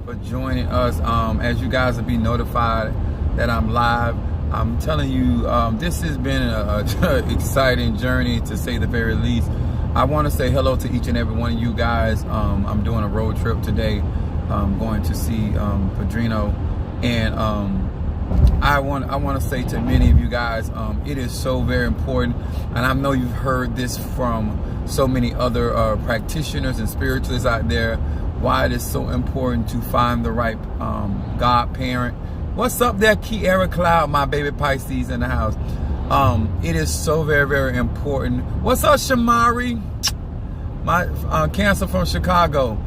for joining us. As you guys will be notified that I'm live, I'm telling you, this has been an exciting journey, to say the very least. I want to say hello to each and every one of you guys. I'm doing a road trip today, going to see Padrino, and I want to say to many of you guys, it is so very important, and I know you've heard this from so many other practitioners and spiritualists out there, why it is so important to find the right godparent. What's up there, Kiara Cloud, my baby Pisces in the house? It is so very, very important. What's up, Shamari, my Cancer from Chicago?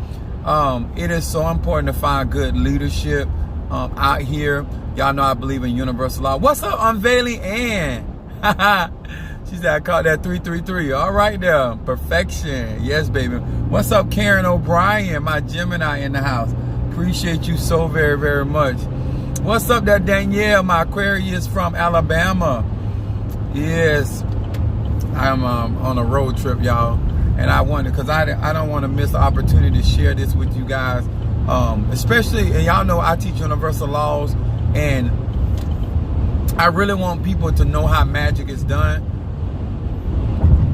It is so important to find good leadership out here. Y'all know I believe in universal law. What's up, Unveiling Ann? She said I caught that 333. All right there. Perfection. Yes, baby. What's up, Karen O'Brien, my Gemini in the house? Appreciate you so very, very much. What's up there, Danielle, my Aquarius from Alabama? Yes. I'm on a road trip, y'all. And I wanted, because I don't want to miss the opportunity to share this with you guys. Especially, and y'all know I teach universal laws, and I really want people to know how magic is done.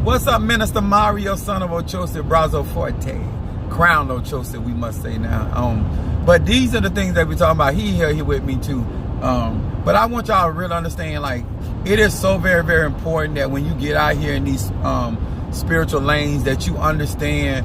What's up, Minister Mario, son of Ochoce Brazo Forte? Crown Ochoce, we must say now. But these are the things that we're talking about. He here with me too. But I want y'all to really understand, like, it is so very, very important that when you get out here in these spiritual lanes, that you understand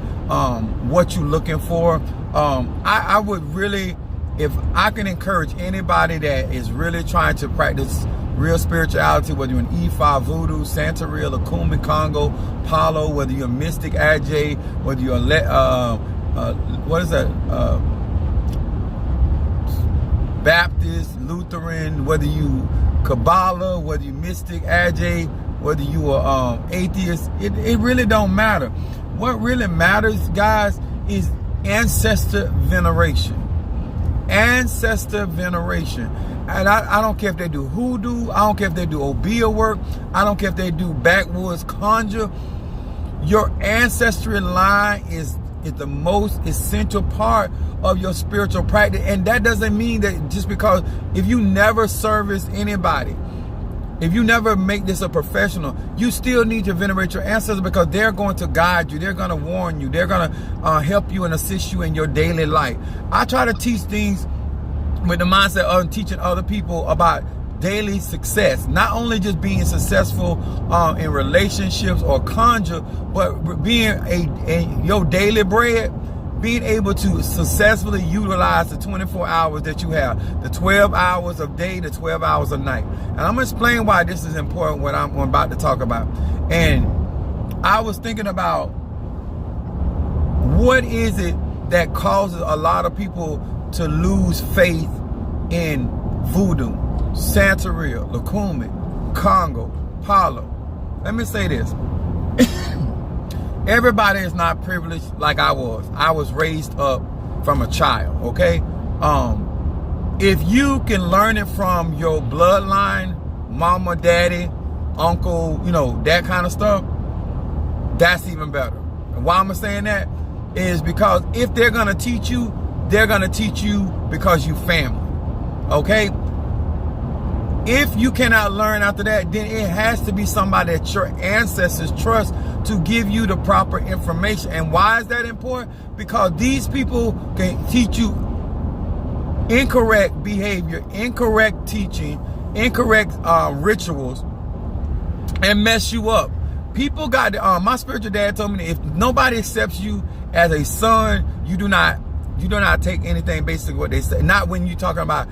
what you're looking for. I would really, if I can encourage anybody that is really trying to practice real spirituality, whether you're an Ifa, Voodoo, Santeria, Lukumi, Congo, Palo, whether you're a mystic, Ajay, whether you're what is that? Baptist, Lutheran, whether you Kabbalah, whether you mystic, Ajay, whether you are atheist, it really don't matter. What really matters, guys, is ancestor veneration. Ancestor veneration. And I don't care if they do hoodoo, I don't care if they do Obeah work, I don't care if they do backwoods conjure. Your ancestry line is the most essential part of your spiritual practice. And that doesn't mean that just because if you never service anybody, if you never make this a professional, you still need to venerate your ancestors, because they're going to guide you. They're going to warn you. They're going to help you and assist you in your daily life. I try to teach things with the mindset of teaching other people about daily success. Not only just being successful in relationships or conjure, but being your daily bread, being able to successfully utilize the 24 hours that you have, the 12 hours of day, the 12 hours of night. And I'm going to explain why this is important, what I'm about to talk about. And I was thinking about, what is it that causes a lot of people to lose faith in Voodoo, Santeria, Lukumi, Congo, Palo? Let me say this. Everybody is not privileged like I was. I was raised up from a child, okay? If you can learn it from your bloodline, mama, daddy, uncle, you know, that kind of stuff, that's even better. And why am I saying that? Is because if they're going to teach you, they're going to teach you because you family, okay? If you cannot learn after that, then it has to be somebody that your ancestors trust to give you the proper information. And why is that important? Because these people can teach you incorrect behavior, incorrect teaching, incorrect rituals, and mess you up. People got, my spiritual dad told me that if nobody accepts you as a son, you do not take anything basically what they say. Not when you're talking about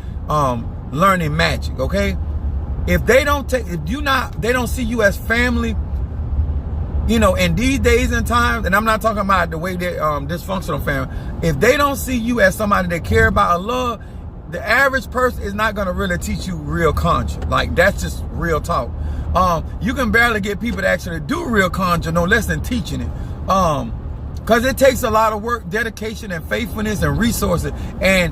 learning magic, okay? If they don't they don't see you as family, you know, in these days and times, and I'm not talking about the way that dysfunctional family, if they don't see you as somebody that care about love, the average person is not going to really teach you real conjure. Like, that's just real talk. You can barely get people to actually do real conjure, no less than teaching it. Because it takes a lot of work, dedication, and faithfulness and resources. And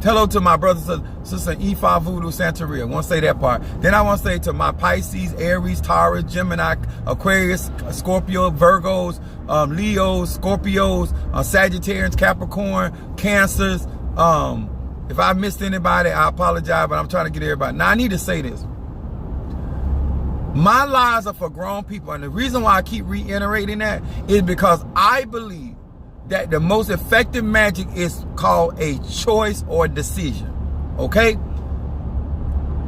hello to my brothers and sisters in Ifa, Voodoo, Santeria. I want to say that part. Then I want to say to my Pisces, Aries, Taurus, Gemini, Aquarius, Scorpio, Virgos, Leos, Scorpios, Sagittarians, Capricorn, Cancers, If I missed anybody, I apologize, but I'm trying to get everybody. Now, I need to say this. My lives are for grown people, and the reason why I keep reiterating that is because I believe that the most effective magic is called a choice or decision. Okay?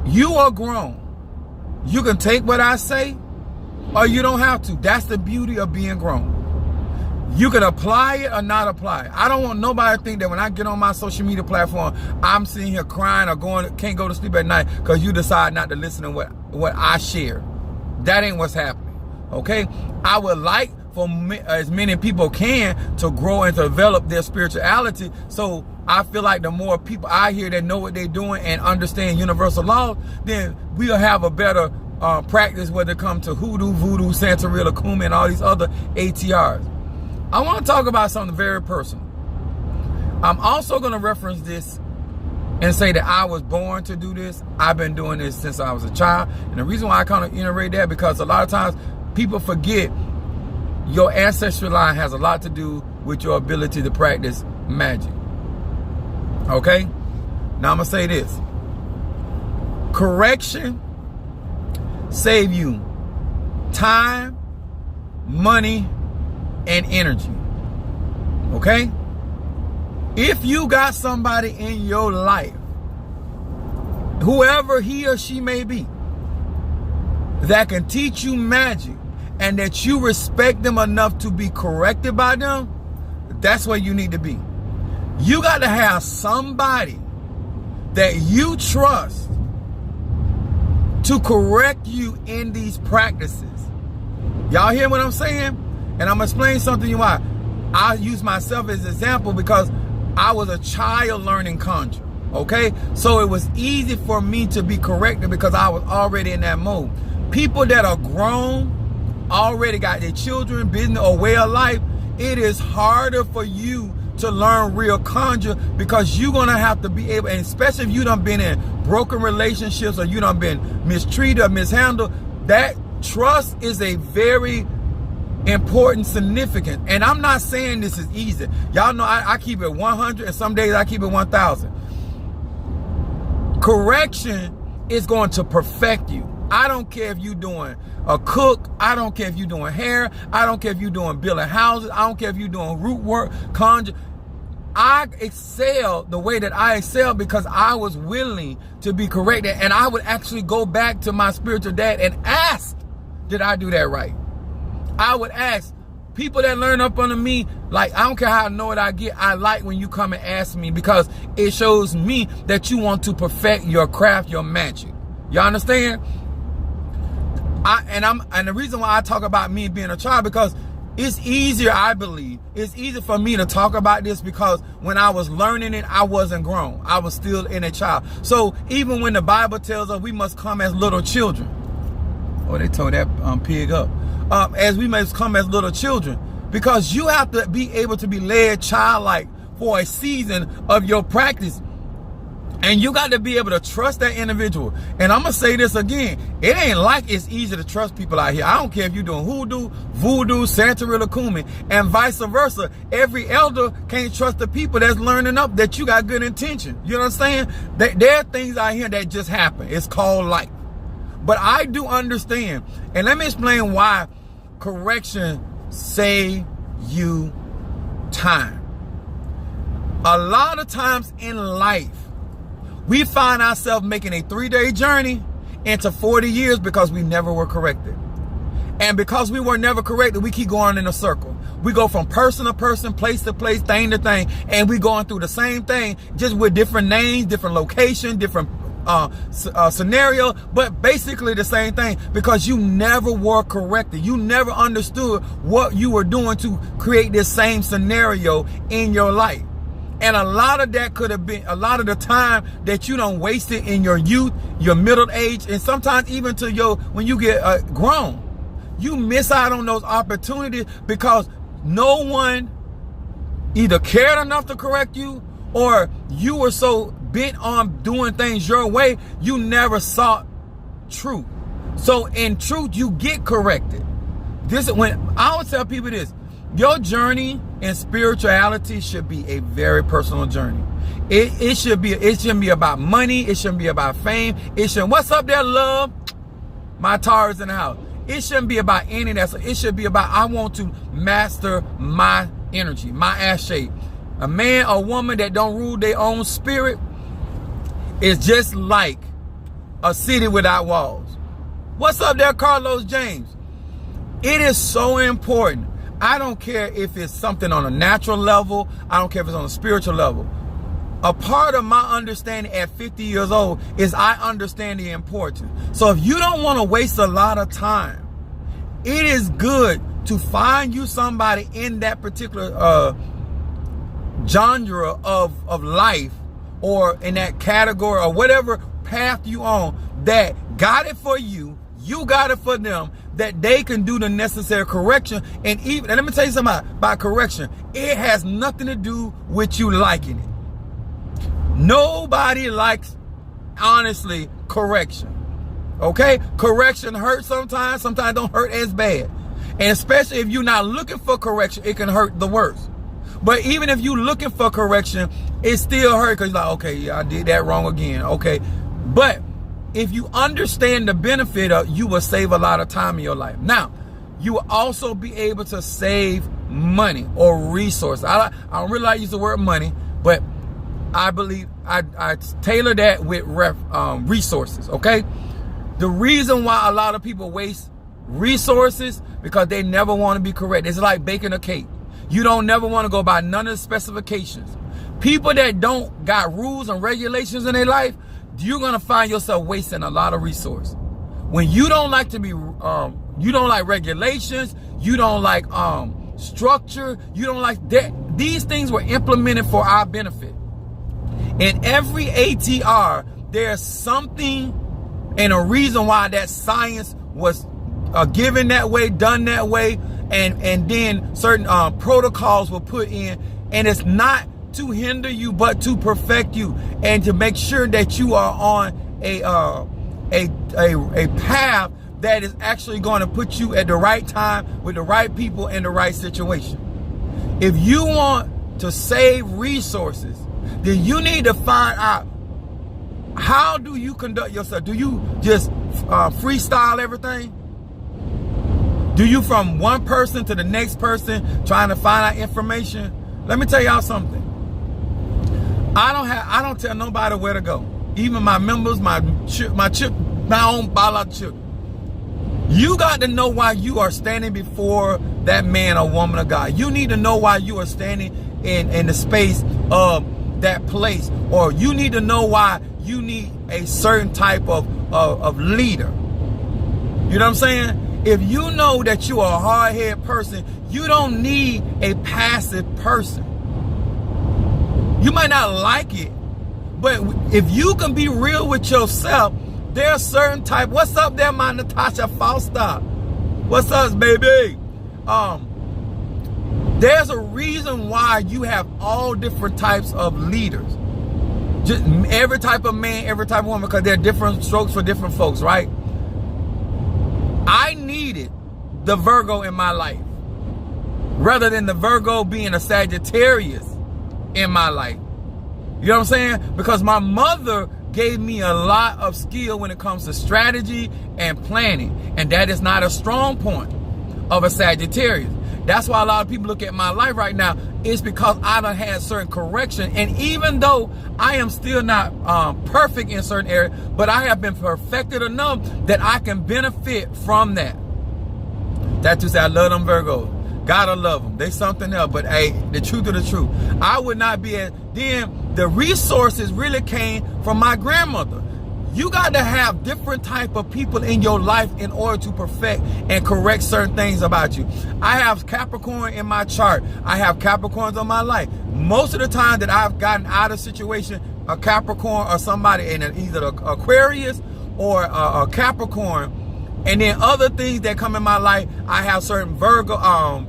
You are grown. You can take what I say, or you don't have to. That's the beauty of being grown. You can apply it or not apply it. I don't want nobody to think that when I get on my social media platform, I'm sitting here crying or can't go to sleep at night because you decide not to listen to what I share. That ain't what's happening. Okay? I would like for as many people can to grow and develop their spirituality. So I feel like the more people I hear that know what they're doing and understand universal laws, then we'll have a better practice when it comes to hoodoo, voodoo, Santeria, Kumi, and all these other ATRs. I want to talk about something very personal. I'm also going to reference this and say that I was born to do this. I've been doing this since I was a child. And the reason why I kind of iterate that, because a lot of times people forget your ancestral line has a lot to do with your ability to practice magic. Okay? Now I'm going to say this. Correction save you time, money, and energy. Okay? If you got somebody in your life, whoever he or she may be, that can teach you magic and that you respect them enough to be corrected by them, that's where you need to be. You got to have somebody that you trust to correct you in these practices. Y'all hear what I'm saying? And I'm going to explain something to you why. I use myself as an example because I was a child learning conjure. Okay? So it was easy for me to be corrected because I was already in that mode. People that are grown, already got their children, business, or way of life, it is harder for you to learn real conjure because you're going to have to be able, and especially if you done been in broken relationships or you done been mistreated or mishandled, that trust is a very important, significant. And I'm not saying this is easy. Y'all know I keep it 100 and some days I keep it 1,000. Correction is going to perfect you. I don't care if you're doing a cook. I don't care if you're doing hair. I don't care if you're doing building houses. I don't care if you're doing root work, conjure. I excel the way that I excel because I was willing to be corrected. And I would actually go back to my spiritual dad and ask, did I do that right? I would ask people that learn up under me, like, I don't care how I know it I get. I like when you come and ask me because it shows me that you want to perfect your craft, your magic. You understand? And the reason why I talk about me being a child, because it's easier, I believe, it's easier for me to talk about this because when I was learning it, I wasn't grown. I was still in a child. So even when the Bible tells us we must come as little children, oh, they told that pig up, as we must come as little children, because you have to be able to be led childlike for a season of your practice. And you got to be able to trust that individual. And I'm going to say this again. It ain't like it's easy to trust people out here. I don't care if you're doing hoodoo, voodoo, Santeria, Kumi, and vice versa. Every elder can't trust the people that's learning up that you got good intention. You know what I'm saying? There are things out here that just happen. It's called life. But I do understand. And let me explain why correction save you time. A lot of times in life, we find ourselves making a 3-day journey into 40 years because we never were corrected. And because we were never corrected, we keep going in a circle. We go from person to person, place to place, thing to thing, and we going through the same thing, just with different names, different location, different scenario, but basically the same thing because you never were corrected. You never understood what you were doing to create this same scenario in your life. And a lot of that could have been a lot of the time that you don't waste it in your youth, your middle age, and sometimes even to when you get grown. You miss out on those opportunities because no one either cared enough to correct you, or you were so bent on doing things your way, you never sought truth. So in truth, you get corrected. This is when I would tell people this. Your journey in spirituality should be a very personal journey. It shouldn't be about money. It shouldn't be about fame. What's up there, love? My Taurus in the house. It shouldn't be about any of that. So it should be about, I want to master my energy, my ass shape. A man or woman that don't rule their own spirit is just like a city without walls. What's up there, Carlos James? It is so important. I don't care if it's something on a natural level. I don't care if it's on a spiritual level. A part of my understanding at 50 years old is I understand the importance. So if you don't want to waste a lot of time, it is good to find you somebody in that particular genre of life, or in that category, or whatever path you on, that got it for you, you got it for them, that they can do the necessary correction. And let me tell you something about correction. It has nothing to do with you liking it. Nobody likes, honestly, correction. Okay? Correction hurts sometimes don't hurt as bad. And especially if you're not looking for correction, it can hurt the worst. But even if you're looking for correction, it still hurts, because you're like, okay, yeah, I did that wrong again. Okay. But if you understand the benefit of, you will save a lot of time in your life. Now, you will also be able to save money or resources. I don't really like to use the word money, but I believe I tailor that with resources, okay? The reason why a lot of people waste resources, because they never want to be correct. It's like baking a cake. You don't never want to go by none of the specifications. People that don't got rules and regulations in their life, you're going to find yourself wasting a lot of resources. When you don't like to be, you don't like regulations, you don't like structure, you don't like that. These things were implemented for our benefit. In every ATR, there's something and a reason why that science was given that way, done that way, and then certain protocols were put in, and it's not to hinder you, but to perfect you, and to make sure that you are on a path that is actually going to put you at the right time with the right people in the right situation. If you want to save resources, then you need to find out, how do you conduct yourself? Do you just freestyle everything? Do you from one person to the next person trying to find out information? Let me tell y'all something. I don't tell nobody where to go. Even my members, my own biological children. You got to know why you are standing before that man or woman of God. You need to know why you are standing in the space of that place, or you need to know why you need a certain type of leader. You know what I'm saying? If you know that you are a hard-headed person, you don't need a passive person. You might not like it, but if you can be real with yourself, there's certain type. What's up there, my Natasha Falstaff? What's up, baby? There's a reason why you have all different types of leaders. Just every type of man, every type of woman, because there are different strokes for different folks, right? I needed the Virgo in my life rather than the Virgo being a Sagittarius in my life. You know what I'm saying? Because my mother gave me a lot of skill when it comes to strategy and planning. And that is not a strong point of a Sagittarius. That's why a lot of people look at my life right now. It's because I done had certain correction. And even though I am still not perfect in certain areas, but I have been perfected enough that I can benefit from that. That's to say, I love them Virgos. Gotta love them. They something else. But hey, the truth of the truth, I would not be as, then the resources really came from my grandmother. You got to have different type of people in your life in order to perfect and correct certain things about you. I have Capricorn in my chart. I have Capricorns on my life. Most of the time that I've gotten out of situation, a Capricorn or somebody in either Aquarius or a Capricorn, and then other things that come in my life, I have certain Virgos,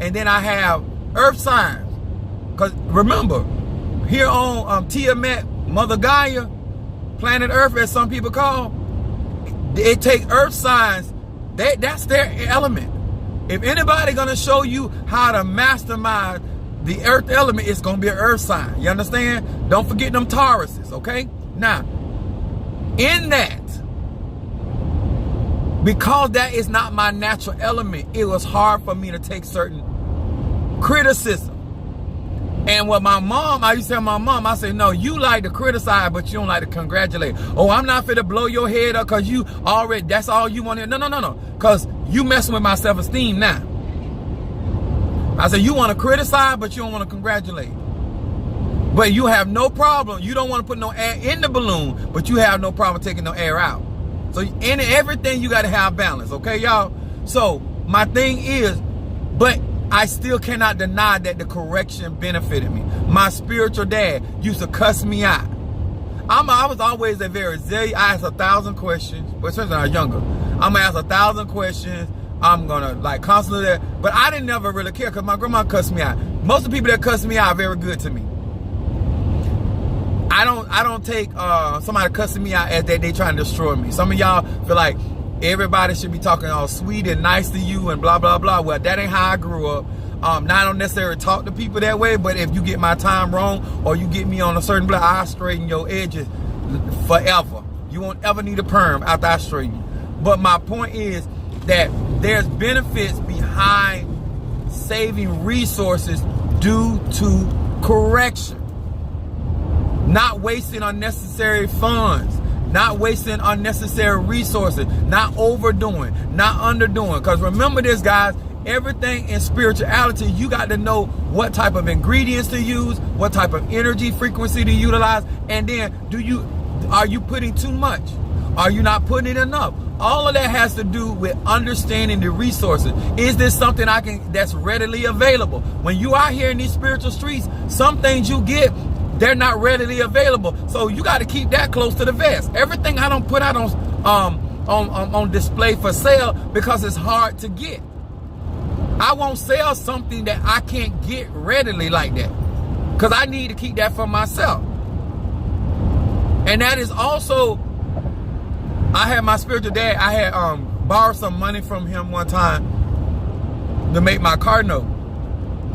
and then I have Earth signs. Because remember, here on Tiamat, Mother Gaia, planet Earth, as some people call, it takes Earth signs. That's their element. If anybody gonna show you how to mastermind the earth element, it's gonna be an earth sign. You understand? Don't forget them Tauruses, okay? Now, in that, because that is not my natural element, it was hard for me to take certain criticism. And with my mom, I used to tell my mom, I said, no, you like to criticize, but you don't like to congratulate. Oh, I'm not fit to blow your head up because you already, that's all you want to hear. No. Because you messing with my self-esteem now. I said, you want to criticize, but you don't want to congratulate. But you have no problem. You don't want to put no air in the balloon, but you have no problem taking no air out. So in everything, you got to have balance. Okay, y'all? So my thing is, but I still cannot deny that the correction benefited me. My spiritual dad used to cuss me out. I was always a very zealous. I asked 1,000 questions, especially when I was younger. I'm going to ask 1,000 questions. I'm going to like constantly that. But I didn't never really care because my grandma cussed me out. Most of the people that cuss me out are very good to me. I don't take somebody cussing me out as that they trying to destroy me. Some of y'all feel like everybody should be talking all sweet and nice to you and blah, blah, blah. Well, that ain't how I grew up. Now, I don't necessarily talk to people that way, but if you get my time wrong or you get me on a certain block, I'll straighten your edges forever. You won't ever need a perm after I straighten you. But my point is that there's benefits behind saving resources due to correction. Not wasting unnecessary funds. Not wasting unnecessary resources, not overdoing, not underdoing. Because remember this, guys, everything in spirituality, you got to know what type of ingredients to use, what type of energy frequency to utilize, and then are you putting too much? Are you not putting enough? All of that has to do with understanding the resources. Is this something that's readily available? When you are here in these spiritual streets, some things you get, they're not readily available. So you got to keep that close to the vest. Everything I don't put out on display for sale because it's hard to get. I won't sell something that I can't get readily like that because I need to keep that for myself. And that is also, I had my spiritual dad, I had borrowed some money from him one time to make my car note.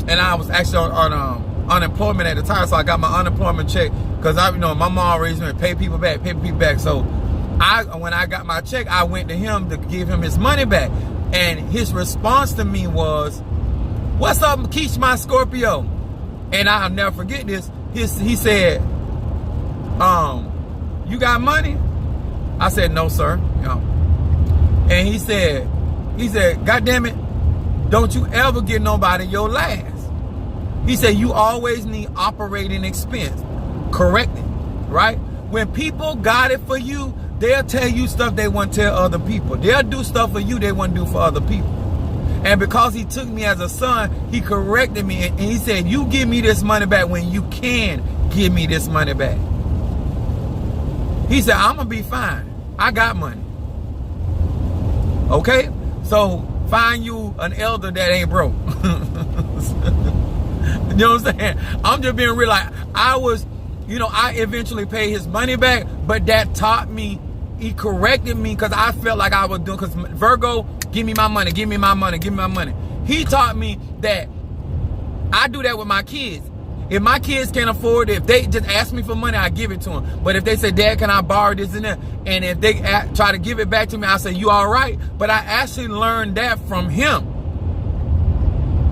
And I was actually on unemployment at the time, so I got my unemployment check because my mom raised me to pay people back. So when I got my check, I went to him to give him his money back, and his response to me was, "What's up, Keish, my Scorpio?" And I'll never forget this. He said, "You got money?" I said, "No, sir." And he said, "God damn it, don't you ever give nobody your last." He said, you always need operating expense. Correct it, right? When people got it for you, they'll tell you stuff they won't tell other people. They'll do stuff for you they won't do for other people. And because he took me as a son, he corrected me. And he said, you give me this money back when you can give me this money back. He said, I'm going to be fine. I got money. Okay? So find you an elder that ain't broke. You know what I'm saying? I'm just being real. Like, I eventually paid his money back, but that taught me, he corrected me because I felt like I was doing, because Virgo, give me my money, give me my money, give me my money. He taught me that I do that with my kids. If my kids can't afford it, if they just ask me for money, I give it to them. But if they say, Dad, can I borrow this and that? And if they try to give it back to me, I say, you all right? But I actually learned that from him.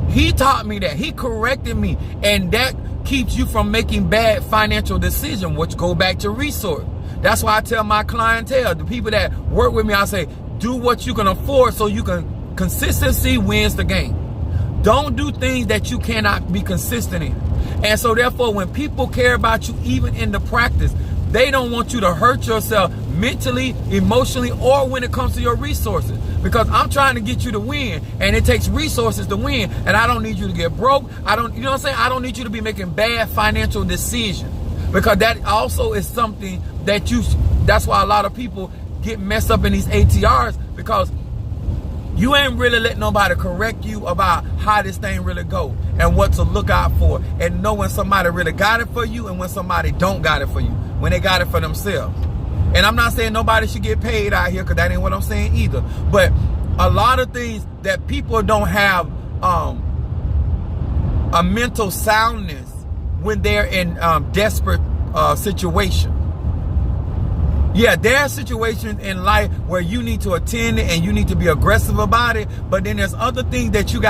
He taught me that. He corrected me. And that keeps you from making bad financial decisions, which go back to resource. That's why I tell my clientele, the people that work with me, I say, do what you can afford so you can, consistency wins the game. Don't do things that you cannot be consistent in. And so therefore, when people care about you, even in the practice, they don't want you to hurt yourself mentally, emotionally, or when it comes to your resources. Because I'm trying to get you to win, and it takes resources to win, and I don't need you to get broke. You know what I'm saying? I don't need you to be making bad financial decisions, because that also is something that that's why a lot of people get messed up in these ATRs, because you ain't really letting nobody correct you about how this thing really go and what to look out for, and know when somebody really got it for you and when somebody don't got it for you, when they got it for themselves. And I'm not saying nobody should get paid out here, because that ain't what I'm saying either. But a lot of things that people don't have a mental soundness when they're in desperate situation. Yeah, there are situations in life where you need to attend it and you need to be aggressive about it. But then there's other things that you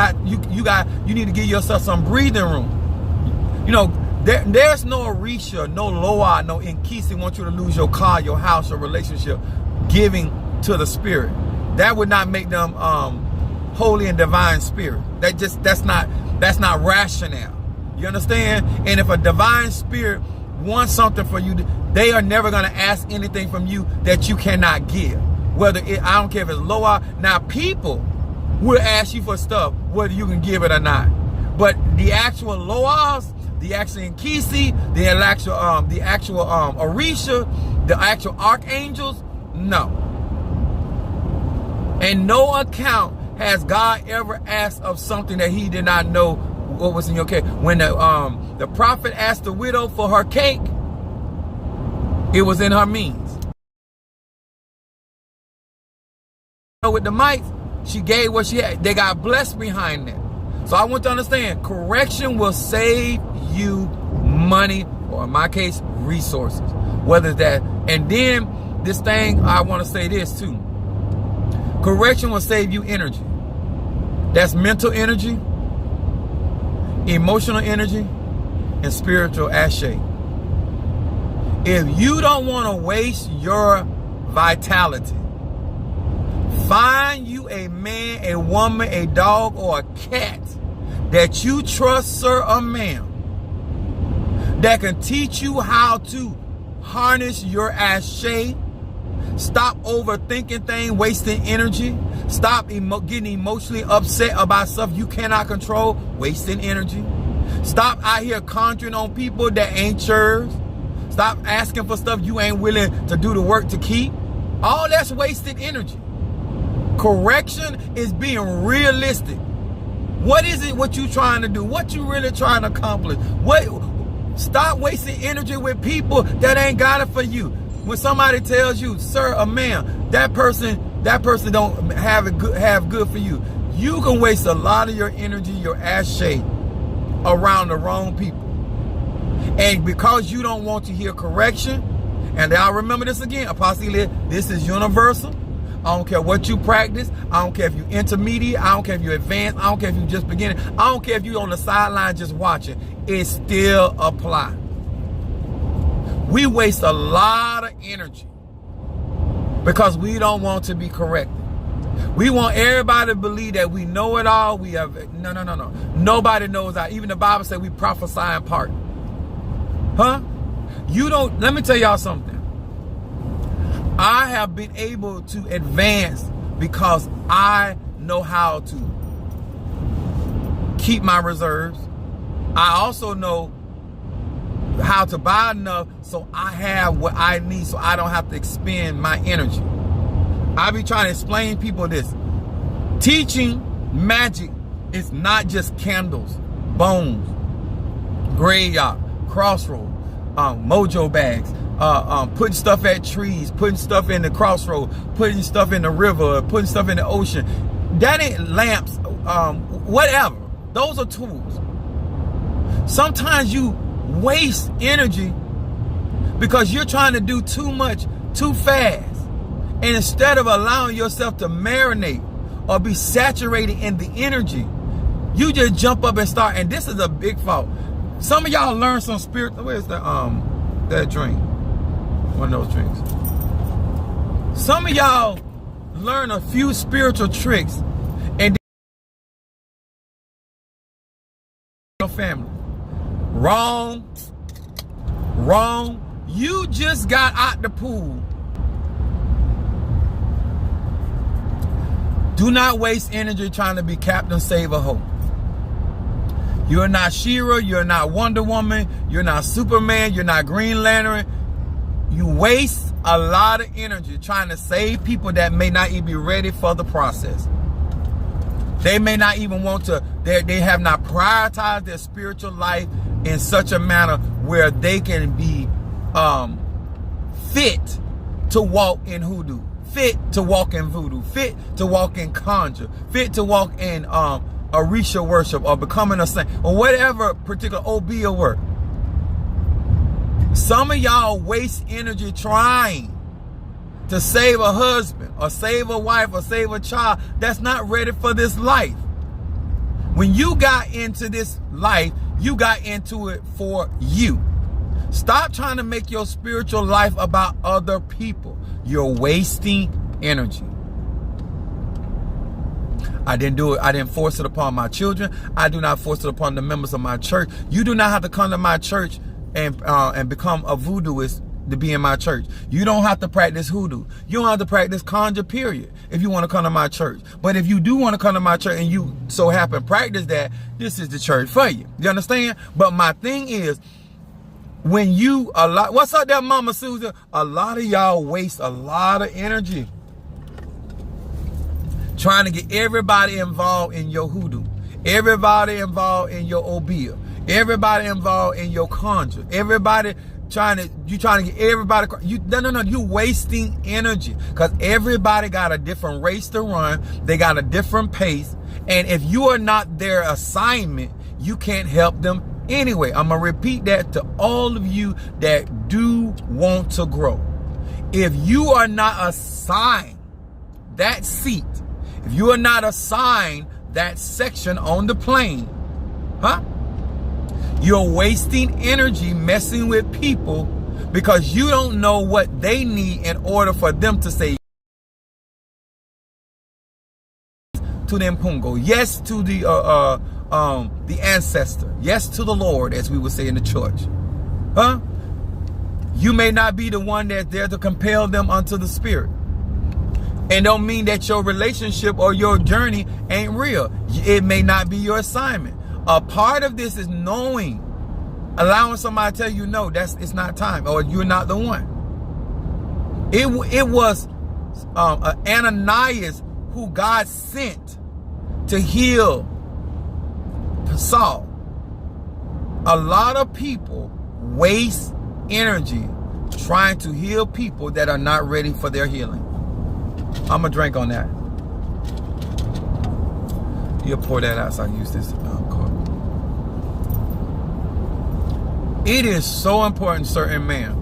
need to give yourself some breathing room. You know, there's no Orisha, no Loa, no Nkisi want you to lose your car, your house, your relationship, giving to the spirit. That would not make them holy and divine spirit. That's not rational. You understand? And if a divine spirit wants something for you, they are never going to ask anything from you that you cannot give. I don't care if it's Loa. Now, people will ask you for stuff, whether you can give it or not. But the actual Loas, the actual Nkisi, the actual Orisha, the actual archangels, no. And no account has God ever asked of something that he did not know what was in your cake. When the prophet asked the widow for her cake, it was in her means. With the mites, she gave what she had. They got blessed behind that. So I want to understand, correction will save you money, or in my case, resources. Whether that, and then this thing, I want to say this too. Correction will save you energy. That's mental energy, emotional energy, and spiritual ashe. If you don't want to waste your vitality, find you a man, a woman, a dog, or a cat that you trust, sir or ma'am, that can teach you how to harness your ashe. Stop overthinking things, wasting energy. Stop getting emotionally upset about stuff you cannot control, wasting energy. Stop out here conjuring on people that ain't yours. Stop asking for stuff you ain't willing to do the work to keep. All that's wasted energy. Correction is being realistic. What is it what you trying to do? What you really trying to accomplish? Stop wasting energy with people that ain't got it for you. When somebody tells you, sir or ma'am, that person don't have good for you, you can waste a lot of your energy, your ashe, around the wrong people. And because you don't want to hear correction, and I'll remember this again, Apostle Eli, this is universal. I don't care what you practice. I don't care if you're intermediate. I don't care if you're advanced. I don't care if you're just beginning. I don't care if you're on the sideline just watching. It still applies. We waste a lot of energy because we don't want to be corrected. We want everybody to believe that we know it all. We have no. Nobody knows that. Even the Bible said we prophesy in part. Huh? You don't. Let me tell y'all something. I have been able to advance because I know how to keep my reserves. I also know how to buy enough so I have what I need so I don't have to expend my energy. I be trying to explain people this. Teaching magic is not just candles, bones, graveyard, crossroads, mojo bags, putting stuff at trees, putting stuff in the crossroad, putting stuff in the river, putting stuff in the ocean. That ain't lamps, whatever. Those are tools. Sometimes you waste energy because you're trying to do too much too fast. And instead of allowing yourself to marinate or be saturated in the energy, you just jump up and start. And this is a big fault. Some of y'all learn some spirit. Where's that drink? One of those drinks. Some of y'all learn a few spiritual tricks and your family. Wrong. You just got out the pool. Do not waste energy trying to be Captain Save-A-Ho. You're not She-Ra, you're not Wonder Woman, you're not Superman, you're not Green Lantern. You waste a lot of energy trying to save people that may not even be ready for the process. They may not even want to, they have not prioritized their spiritual life in such a manner where they can be fit to walk in hoodoo, fit to walk in voodoo, fit to walk in conjure, fit to walk in Orisha worship or becoming a saint or whatever particular Obeah work. Some of y'all waste energy trying to save a husband or save a wife or save a child that's not ready for this life. When you got into this life, you got into it for you. Stop trying to make your spiritual life about other people. You're wasting energy. I didn't do it. I didn't force it upon my children. I do not force it upon the members of my church. You do not have to come to my church and become a voodooist to be in my church. You don't have to practice hoodoo. You don't have to practice conjure, period, if you want to come to my church. But if you do want to come to my church and you so happen to practice that, this is the church for you. You understand? But my thing is, when you, what's up there, Mama Susan? A lot of y'all waste a lot of energy trying to get everybody involved in your hoodoo, everybody involved in your Obeah, everybody involved in your conjure, everybody trying to get everybody. No, you wasting energy, because everybody got a different race to run. They got a different pace, and if you are not their assignment, you can't help them anyway. I'm gonna repeat that to all of you that do want to grow. If you are not assigned that seat, if you are not assigned that section on the plane, you're wasting energy messing with people because you don't know what they need in order for them to say to the Mpungo, yes to the ancestor, yes to the Lord, as we would say in the church. You may not be the one that's there to compel them unto the Spirit. And don't mean that your relationship or your journey ain't real. It may not be your assignment. A part of this is knowing, allowing somebody to tell you, no, it's not time, or you're not the one. It was Ananias who God sent to heal Saul. A lot of people waste energy trying to heal people that are not ready for their healing. I'm gonna drink on that. You'll pour that out so I can use this cup. It is so important, certain man.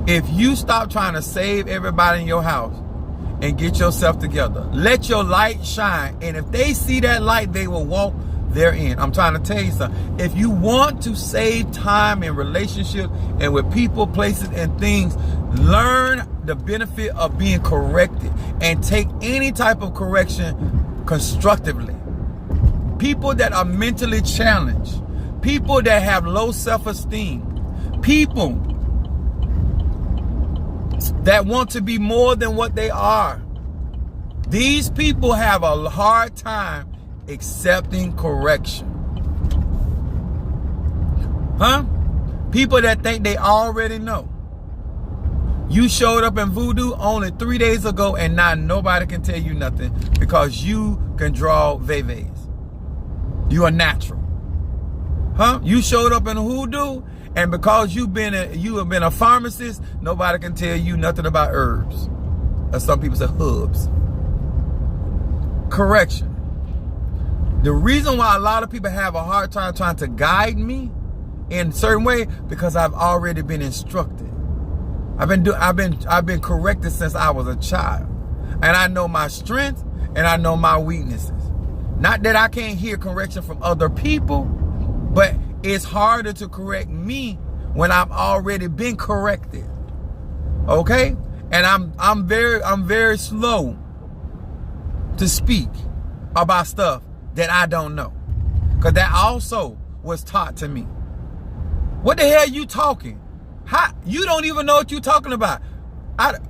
If you stop trying to save everybody in your house and get yourself together, let your light shine, and if they see that light, they will walk therein. I'm trying to tell you something. If you want to save time in relationships and with people, places, and things, learn the benefit of being corrected and take any type of correction constructively. People that are mentally challenged, people that have low self-esteem, people that want to be more than what they are, these people have a hard time accepting correction. People that think they already know. You showed up in voodoo only 3 days ago, and now nobody can tell you nothing because you can draw veves. You are natural. You showed up in hoodoo, and because you have been a pharmacist, nobody can tell you nothing about herbs. Or some people say herbs. Correction. The reason why a lot of people have a hard time trying to guide me in a certain way, because I've already been instructed. I've been corrected since I was a child, and I know my strengths and I know my weaknesses. Not that I can't hear correction from other people, but it's harder to correct me when I've already been corrected. Okay, and I'm very slow to speak about stuff that I don't know, because that also was taught to me. What the hell you talking? How you don't even know what you're talking about?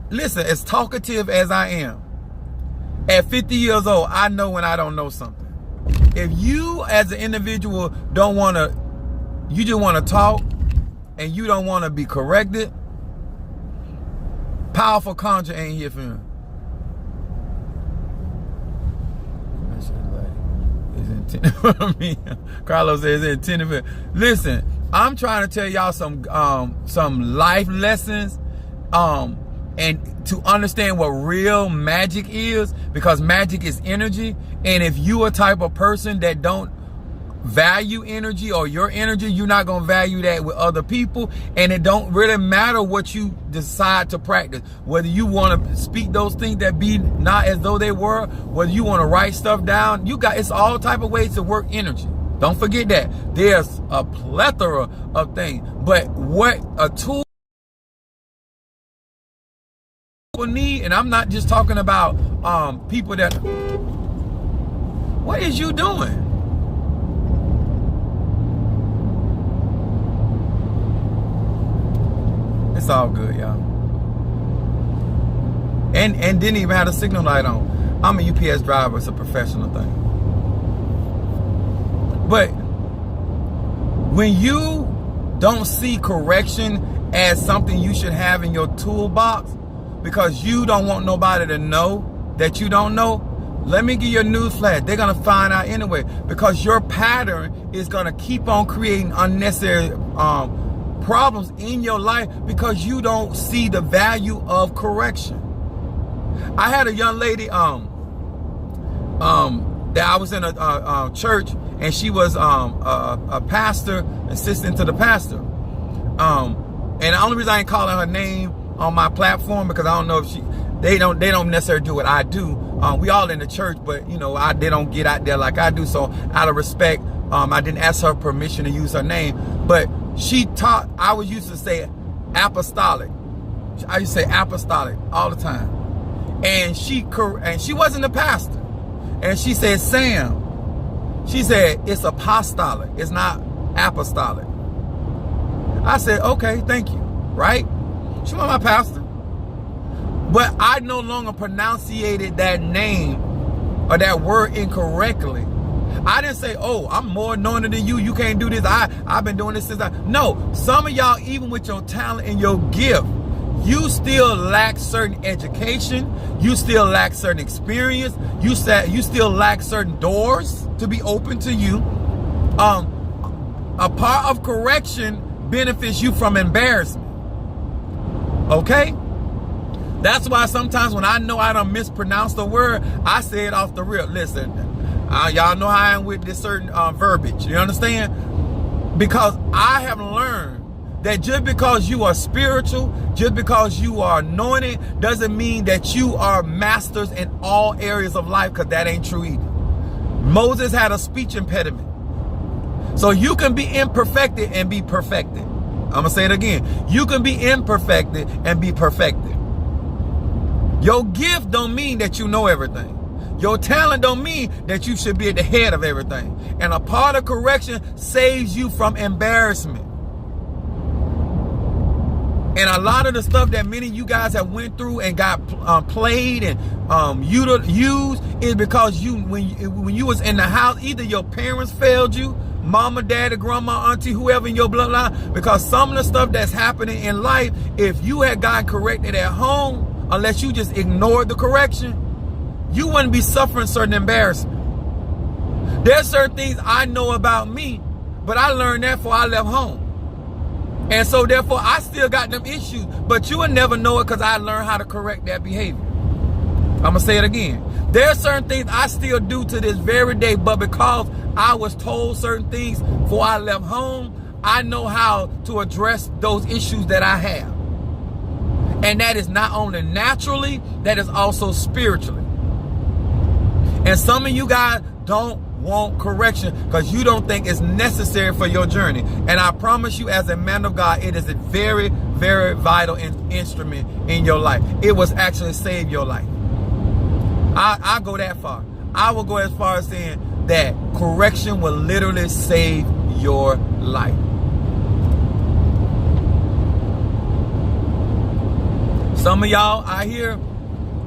Listen, as talkative as I am, at 50 years old, I know when I don't know something. If you as an individual don't want to, you just want to talk and you don't want to be corrected, powerful conjure ain't here for you. Carlos says it's intended for. Listen, I'm trying to tell y'all some life lessons. and to understand what real magic is, because magic is energy. And if you a type of person that don't value energy or your energy, you're not going to value that with other people. And it don't really matter what you decide to practice, whether you want to speak those things that be not as though they were, whether you want to write stuff down. It's all type of ways to work energy. Don't forget that there's a plethora of things, but what a tool need, and I'm not just talking about people that, what is you doing? It's all good, y'all. And didn't even have a signal light on. I'm a UPS driver. It's a professional thing. But when you don't see correction as something you should have in your toolbox because you don't want nobody to know that you don't know, let me give you a news flash. They're going to find out anyway, because your pattern is going to keep on creating unnecessary problems in your life because you don't see the value of correction. I had a young lady that I was in a church, and she was a pastor, assistant to the pastor. And the only reason I ain't calling her name on my platform because I don't know if they don't necessarily do what I do. We all in the church, but they don't get out there like I do. So out of respect, I didn't ask her permission to use her name, but she taught. I was used to say apostolic. I used to say apostolic all the time, and she wasn't a pastor, and she said, Sam, she said, it's apostolic, it's not apostolic. I said, okay, thank you, right? She was my pastor. But I no longer pronunciated that name or that word incorrectly. I didn't say, oh, I'm more anointed than you. You can't do this. I've been doing this since No, some of y'all, even with your talent and your gift, you still lack certain education. You still lack certain experience. You still lack certain doors to be open to you. A part of correction benefits you from embarrassment. Okay? That's why sometimes when I know I done mispronounced a word, I say it off the rip. Listen, y'all know how I am with this certain verbiage. You understand? Because I have learned that just because you are spiritual, just because you are anointed, doesn't mean that you are masters in all areas of life, because that ain't true either. Moses had a speech impediment. So you can be imperfected and be perfected. I'm going to say it again. You can be imperfected and be perfected. Your gift don't mean that you know everything. Your talent don't mean that you should be at the head of everything. And a part of correction saves you from embarrassment. And a lot of the stuff that many of you guys have went through and got played and used is because when you was in the house, either your parents failed you, mama, daddy, grandma, auntie, whoever in your bloodline, because some of the stuff that's happening in life, if you had gotten corrected at home, unless you just ignored the correction, you wouldn't be suffering certain embarrassment. There's certain things I know about me, but I learned that before I left home. And so therefore I still got them issues, but you would never know it because I learned how to correct that behavior. I'm going to say it again. There are certain things I still do to this very day, but because I was told certain things before I left home, I know how to address those issues that I have. And that is not only naturally, that is also spiritually. And some of you guys don't want correction because you don't think it's necessary for your journey. And I promise you, as a man of God, it is a very, very vital instrument in your life. It will actually save your life. I go that far. I will go as far as saying that correction will literally save your life. Some of y'all out here,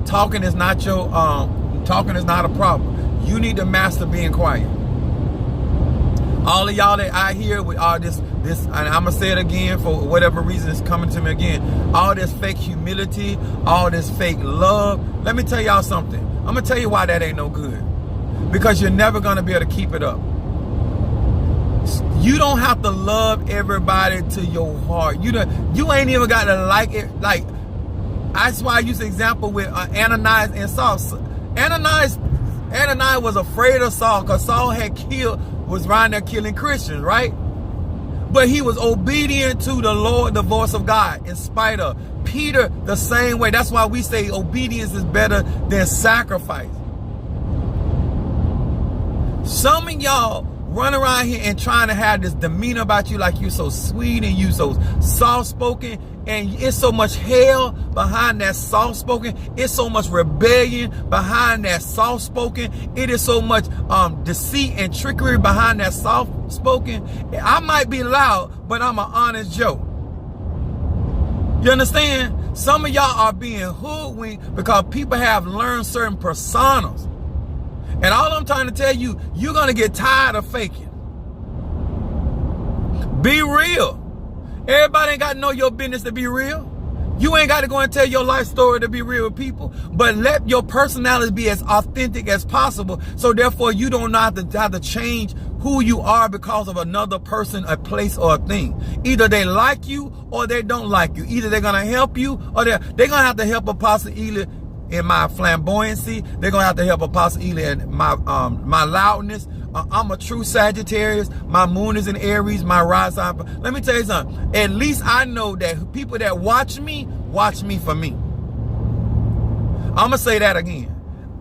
talking is not a problem. You need to master being quiet. All of y'all that I hear with all this, and I'm gonna say it again for whatever reason it's coming to me again. All this fake humility, all this fake love. Let me tell y'all something. I'm gonna tell you why that ain't no good. Because you're never gonna be able to keep it up. You don't have to love everybody to your heart. You ain't even got to like it. Like, That's why I use the example with Ananias and Saul. Ananias was afraid of Saul because Saul was around there killing Christians, right? But he was obedient to the Lord, the voice of God, in spite of. Peter, the same way. That's why we say obedience is better than sacrifice. Some of y'all run around here and trying to have this demeanor about you like you so sweet and you so soft-spoken, and it's so much hell behind that soft-spoken. It's so much rebellion behind that soft-spoken. It is so much deceit and trickery behind that soft-spoken. I might be loud, but I'm an honest Joe. You understand? Some of y'all are being hoodwinked because people have learned certain personas. And all I'm trying to tell you, you're going to get tired of faking. Be real. Everybody ain't got to know your business to be real. You ain't got to go and tell your life story to be real with people. But let your personality be as authentic as possible. So therefore, you don't have to change who you are because of another person, a place, or a thing. Either they like you or they don't like you. Either they're going to help you or they're going to have to help Apostle Ely in my flamboyancy. They're going to have to help Apostle Ely in my loudness. I'm a true Sagittarius. My moon is in Aries. My rising. Let me tell you something. At least I know that people that watch me for me. I'm going to say that again.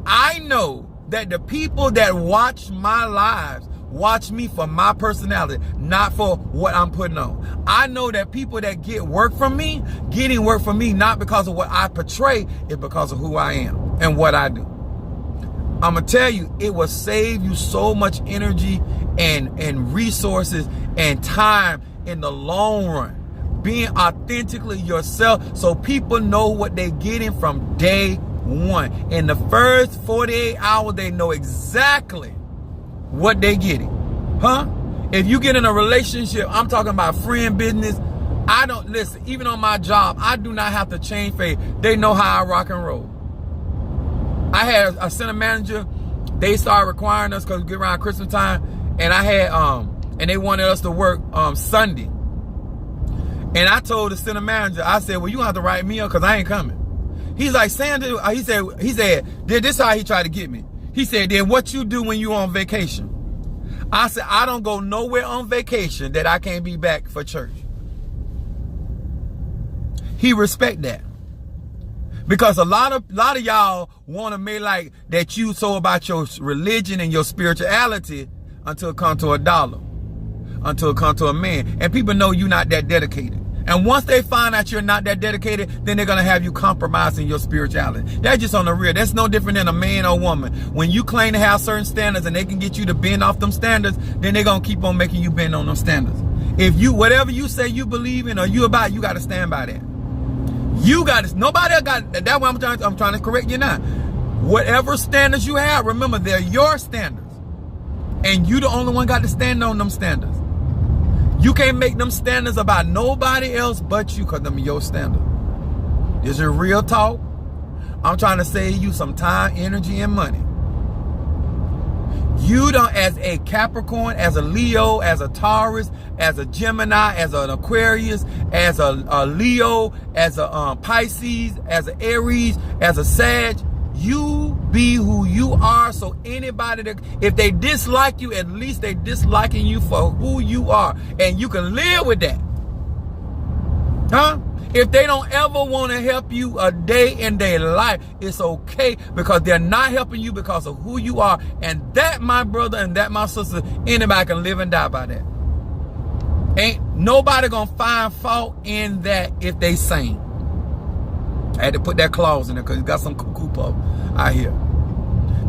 I know that the people that watch my lives watch me for my personality, not for what I'm putting on. I know that people that get work from me, getting work from me, not because of what I portray, it's because of who I am and what I do. I'm going to tell you, it will save you so much energy and resources and time in the long run. Being authentically yourself so people know what they're getting from day one. In the first 48 hours, they know exactly what they getting. Huh? If you get in a relationship, I'm talking about friend business. I don't listen, even on my job, I do not have to change face. They know how I rock and roll. I had a center manager, they started requiring us because we get around Christmas time, and I had and they wanted us to work Sunday. And I told the center manager, I said, well, you gonna have to write me up because I ain't coming. He's like, Sandra, he said, this is how he tried to get me. He said, then what you do when you on vacation? I said, I don't go nowhere on vacation that I can't be back for church. He respect that. Because a lot of y'all want to make like that you so about your religion and your spirituality until it come to a dollar, until it come to a man. And people know you're not that dedicated. And once they find out you're not that dedicated, then they're going to have you compromising your spirituality. That's just on the real. That's no different than a man or woman. When you claim to have certain standards and they can get you to bend off them standards, then they're going to keep on making you bend on them standards. If you, whatever you say you believe in or you about, you got to stand by that. You got to, nobody else got, that's why I'm trying to correct you now. Whatever standards you have, remember, they're your standards. And you the only one got to stand on them standards. You can't make them standards about nobody else but you because them are your standards. This is real talk. I'm trying to save you some time, energy, and money. You don't, as a Capricorn, as a Leo, as a Taurus, as a Gemini, as an Aquarius, as a Leo, as a Pisces, as an Aries, as a Sag, you be who you are. So anybody that, if they dislike you, at least they disliking you for who you are. And you can live with that. Huh? If they don't ever want to help you a day in their life, it's okay because they're not helping you because of who you are. And that, my brother, and that, my sister, anybody can live and die by that. Ain't nobody gonna find fault in that if they sane. I had to put that clause in there because you got some cuckoo puff out here.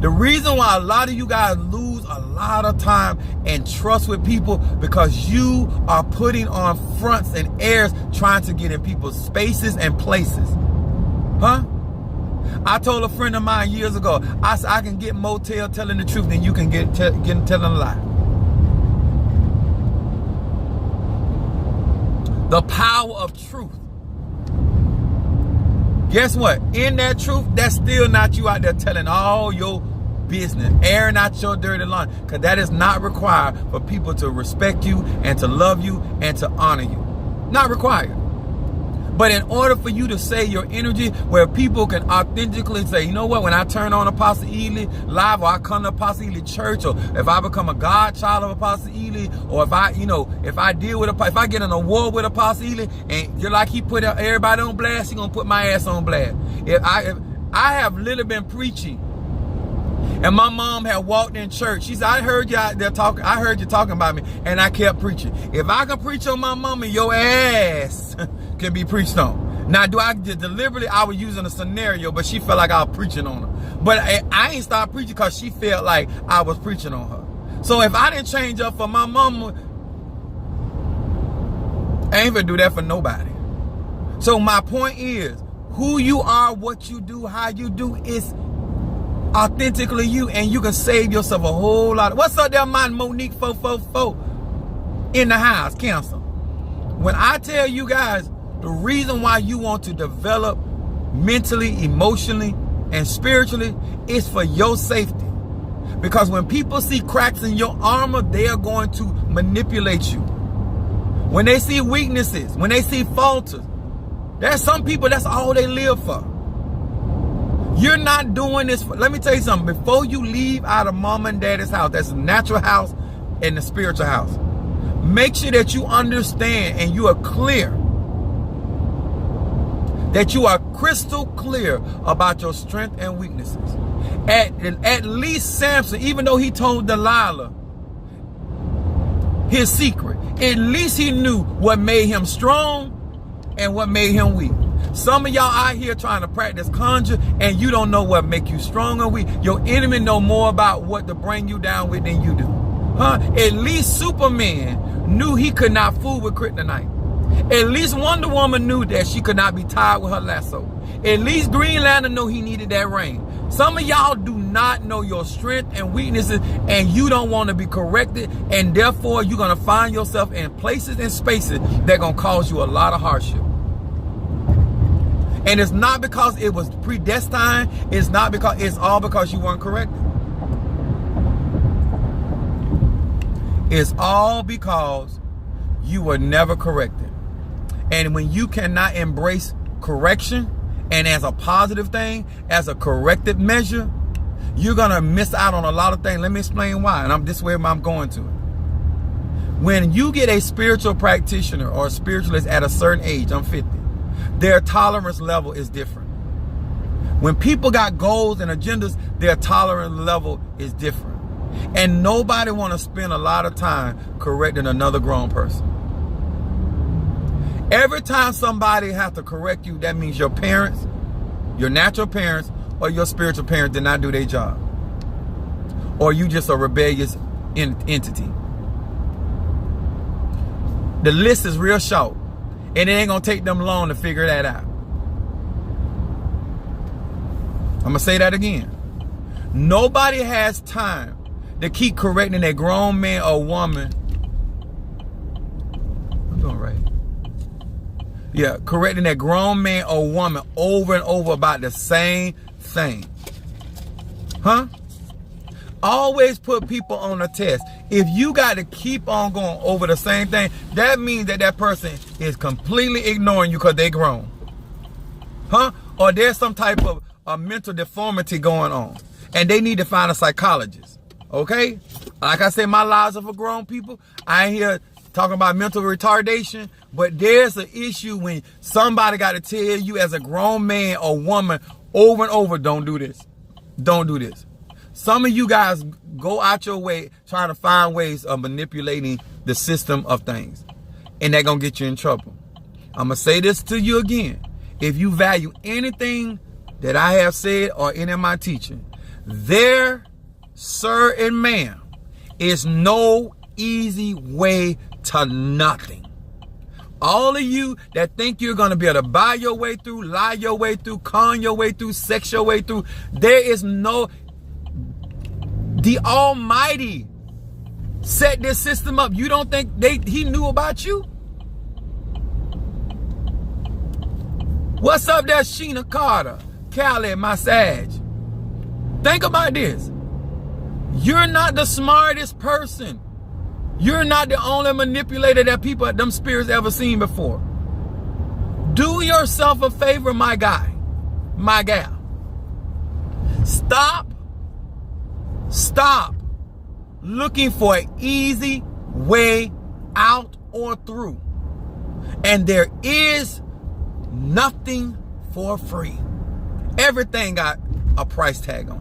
The reason why a lot of you guys lose a lot of time and trust with people because you are putting on fronts and airs trying to get in people's spaces and places. Huh? I told a friend of mine years ago, I said, I can get motel telling the truth than you can get telling a lie. The power of truth. Guess what? In that truth, that's still not you out there telling all your business, airing out your dirty laundry, because that is not required for people to respect you and to love you and to honor you. Not required. But in order for you to say your energy where people can authentically say, you know what, when I turn on Apostle Ely live, or I come to Apostle Ely church, or if I become a godchild of Apostle Ely, or if I, if I deal with if I get an award with Apostle Ely, and you're like he put everybody on blast, he gonna put my ass on blast. If I have literally been preaching, and my mom had walked in church. She said, I heard you out there talking. I heard you talking about me. And I kept preaching. If I can preach on my mama, your ass can be preached on. Now, do I deliberately? I was using a scenario, but she felt like I was preaching on her. But I ain't stopped preaching because she felt like I was preaching on her. So if I didn't change up for my mama, I ain't gonna do that for nobody. So my point is, who you are, what you do, how you do is authentically you, and you can save yourself a whole lot. What's up there, my Monique 444 in the house, cancel. When I tell you guys, the reason why you want to develop mentally, emotionally, and spiritually is for your safety. Because when people see cracks in your armor, they are going to manipulate you. When they see weaknesses, when they see falters, there's some people that's all they live for. You're not doing this let me tell you something. Before you leave out of mom and daddy's house, that's the natural house and the spiritual house, make sure that you understand and you are clear, that you are crystal clear about your strength and weaknesses. At least Samson, even though he told Delilah his secret, at least he knew what made him strong and what made him weak. Some of y'all out here trying to practice conjure, and you don't know what make you strong or weak. Your enemy know more about what to bring you down with than you do. At least Superman knew he could not fool with kryptonite. At least Wonder Woman knew that she could not be tied with her lasso. At least Green Lantern knew he needed that rain. Some of y'all do not know your strength and weaknesses, and you don't want to be corrected, and therefore you're going to find yourself in places and spaces that going to cause you a lot of hardship. And it's not because it was predestined. It's not because, it's all because you weren't corrected. It's all because you were never corrected. And when you cannot embrace correction, and as a positive thing, as a corrective measure, you're going to miss out on a lot of things. Let me explain why. And this way I'm going to it. When you get a spiritual practitioner or a spiritualist at a certain age, I'm 50, their tolerance level is different. When people got goals and agendas, their tolerance level is different. And nobody want to spend a lot of time correcting another grown person. Every time somebody has to correct you, that means your parents, your natural parents, or your spiritual parents did not do their job. Or you just a rebellious entity. The list is real short. And it ain't going to take them long to figure that out. I'm going to say that again. Nobody has time to keep correcting a grown man or woman. I'm doing right. Yeah, correcting that grown man or woman over and over about the same thing. Always put people on a test. If you got to keep on going over the same thing, that means that that person is completely ignoring you because they grown. Or there's some type of a mental deformity going on, and they need to find a psychologist. Okay? Like I said, my lives are for grown people. I ain't here talking about mental retardation, but there's an issue when somebody got to tell you as a grown man or woman over and over, don't do this. Don't do this. Some of you guys go out your way trying to find ways of manipulating the system of things, and they're going to get you in trouble. I'm going to say this to you again. If you value anything that I have said or any of my teaching, there, sir and ma'am, is no easy way to nothing. All of you that think you're going to be able to buy your way through, lie your way through, con your way through, sex your way through, there is no... The Almighty set this system up. You don't think He knew about you? What's up there, Sheena Carter, Cali Massage? Think about this. You're not the smartest person. You're not the only manipulator that them spirits ever seen before. Do yourself a favor, my guy, my gal. Stop looking for an easy way out or through. And there is nothing for free. Everything got a price tag on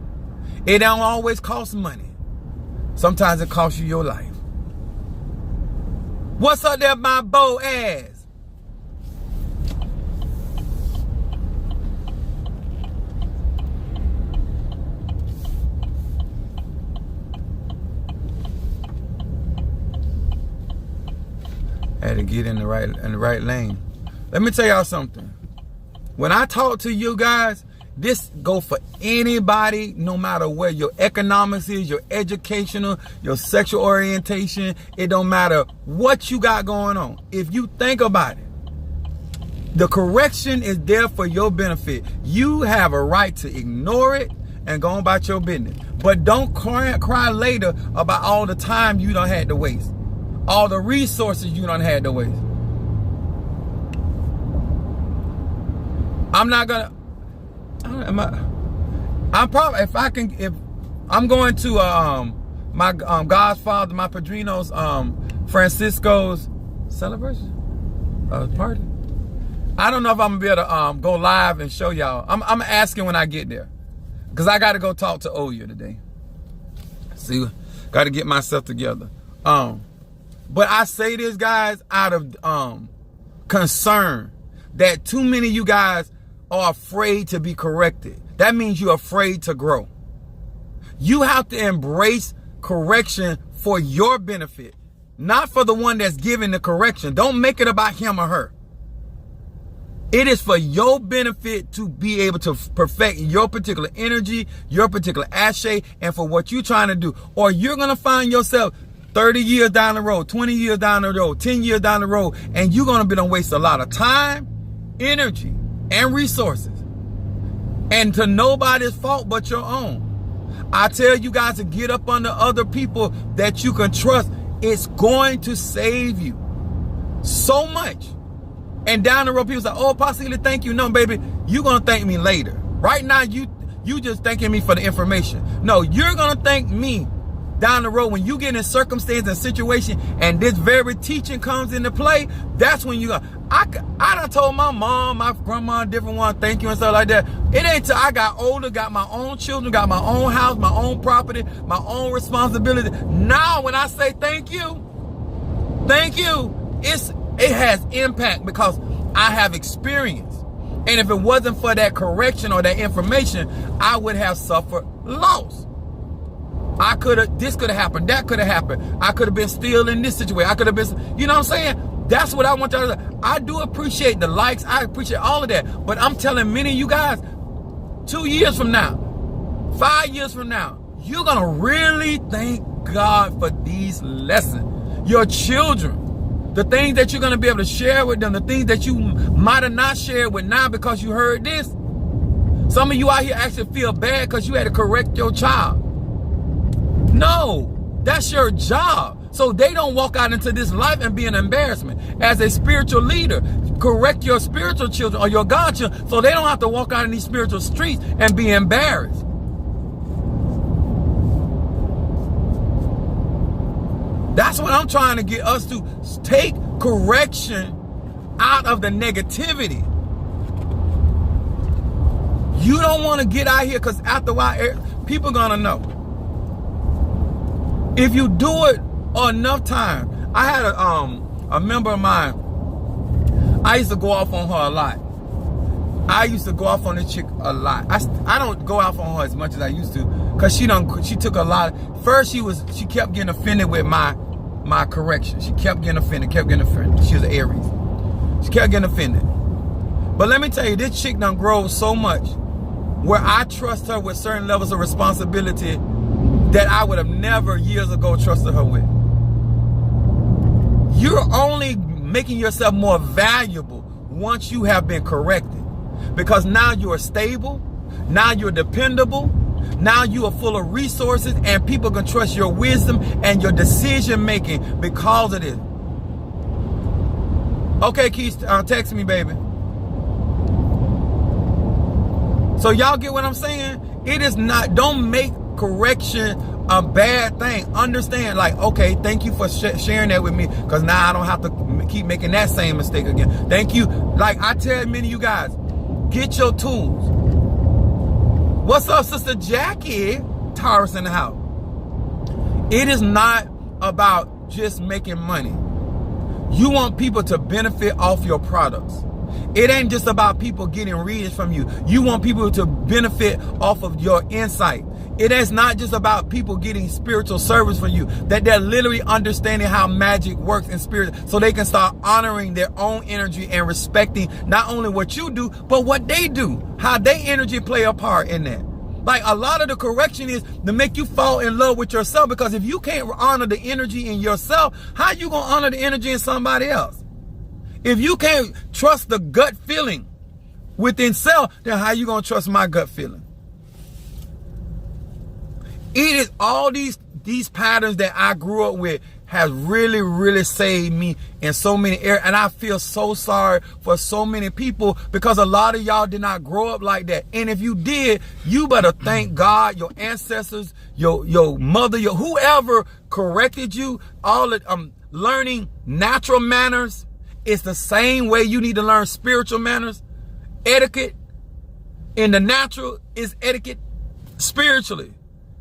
it. It don't always cost money. Sometimes it costs you your life. What's up there, my bow ass? Had to get in the right lane. Let me tell y'all something. When I talk to you guys, this go for anybody, no matter where your economics is, your educational, your sexual orientation. It don't matter what you got going on. If you think about it, the correction is there for your benefit. You have a right to ignore it and go on about your business. But don't cry later about all the time you done had to waste. All the resources you done had to waste. I'm not gonna. I'm probably, if I'm going to my God's Father, my Padrino's Francisco's celebration party. I don't know if I'm gonna be able to go live and show y'all. I'm asking when I get there, because I got to go talk to Oya today. See, got to get myself together. But I say this, guys, out of concern that too many of you guys are afraid to be corrected. That means you're afraid to grow. You have to embrace correction for your benefit, not for the one that's giving the correction. Don't make it about him or her. It is for your benefit to be able to perfect your particular energy, your particular ashay, and for what you're trying to do. Or you're going to find yourself 30 years down the road, 20 years down the road, 10 years down the road, and you're going to be done waste a lot of time, energy, and resources. And to nobody's fault but your own. I tell you guys to get up under other people that you can trust. It's going to save you so much. And down the road, people say, oh, possibly thank you. No, baby, you're going to thank me later. Right now, you just thanking me for the information. No, you're going to thank me down the road when you get in circumstance and situation and this very teaching comes into play. That's when you go. I done told my mom, my grandma, different one, thank you and stuff like that. It ain't till I got older, got my own children, got my own house, my own property, my own responsibility. Now when I say thank you, it has impact because I have experience. And if it wasn't for that correction or that information, I would have suffered loss. This could have happened, that could have happened. I could have been still in this situation. I could have been, you know what I'm saying? That's what I want y'all to. I do appreciate the likes. I appreciate all of that. But I'm telling many of you guys, 2 years from now, 5 years from now, you're going to really thank God for these lessons. Your children, the things that you're going to be able to share with them, the things that you might have not shared with now because you heard this. Some of you out here actually feel bad because you had to correct your child. No, that's your job. So they don't walk out into this life and be an embarrassment. As a spiritual leader, correct your spiritual children or your godchildren so they don't have to walk out in these spiritual streets and be embarrassed. That's what I'm trying to get us to take correction out of the negativity. You don't want to get out here because after a while, people are going to know. If you do it enough time. I had a member of mine. I used to go off on her a lot. I used to go off on this chick a lot. I don't go off on her as much as I used to because she took a lot. First she kept getting offended with my correction. She kept getting offended. She was an Aries. She kept getting offended. But let me tell you, this chick done grown so much where I trust her with certain levels of responsibility that I would have never years ago trusted her with. You're only making yourself more valuable once you have been corrected. Because now you are stable, now you're dependable, now you are full of resources, and people can trust your wisdom and your decision making because of this. Okay, Keith, text me, baby. So y'all get what I'm saying? It is not, don't make correction a bad thing. Understand, like, okay, thank you for sharing that with me, because now I don't have to keep making that same mistake again. Thank you. Like I tell many of you guys, get your tools. What's up, Sister Jackie? Taurus in the house. It is not about just making money. You want people to benefit off your products. It ain't just about people getting readings from you. You want people to benefit off of your insight. It is not just about people getting spiritual service from you, that they're literally understanding how magic works in spirit, so they can start honoring their own energy and respecting not only what you do, but what they do, how their energy play a part in that. Like, a lot of the correction is to make you fall in love with yourself, because if you can't honor the energy in yourself, how you gonna honor the energy in somebody else? If you can't trust the gut feeling within self, then how you gonna trust my gut feeling? It is all these patterns that I grew up with has really, really saved me in so many areas. And I feel so sorry for so many people, because a lot of y'all did not grow up like that. And if you did, you better thank God, your ancestors, your mother, your whoever corrected you. All of learning natural manners is the same way you need to learn spiritual manners. Etiquette in the natural is etiquette spiritually,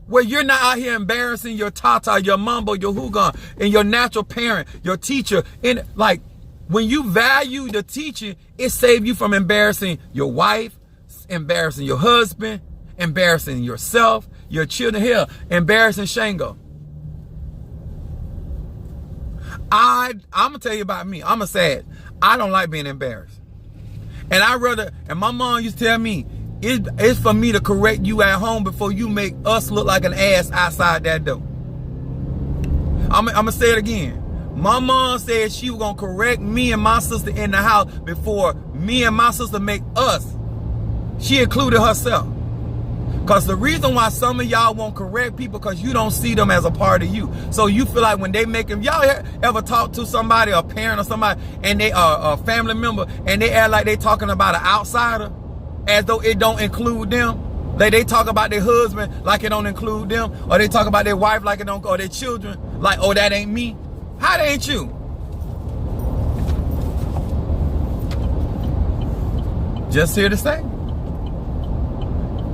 where you're not out here embarrassing your tata, your mambo, your hugon, and your natural parent, your teacher. And like, when you value the teaching, it saves you from embarrassing your wife, embarrassing your husband, embarrassing yourself, your children. Here, embarrassing Shango. I'm gonna tell you about me. I'm a sad. I don't like being embarrassed. And my mom used to tell me, it's for me to correct you at home before you make us look like an ass outside that door. I'm gonna say it again. My mom said she was gonna correct me and my sister in the house before me and my sister make us. She included herself. Because the reason why some of y'all won't correct people, because you don't see them as a part of you. So you feel like when they make them, y'all ever talk to somebody, a parent or somebody, and they are a family member, and they act like they talking about an outsider, as though it don't include them. Like they talk about their husband like it don't include them, or they talk about their wife like it don't, or their children like, oh, that ain't me. How that ain't you? Just here to say,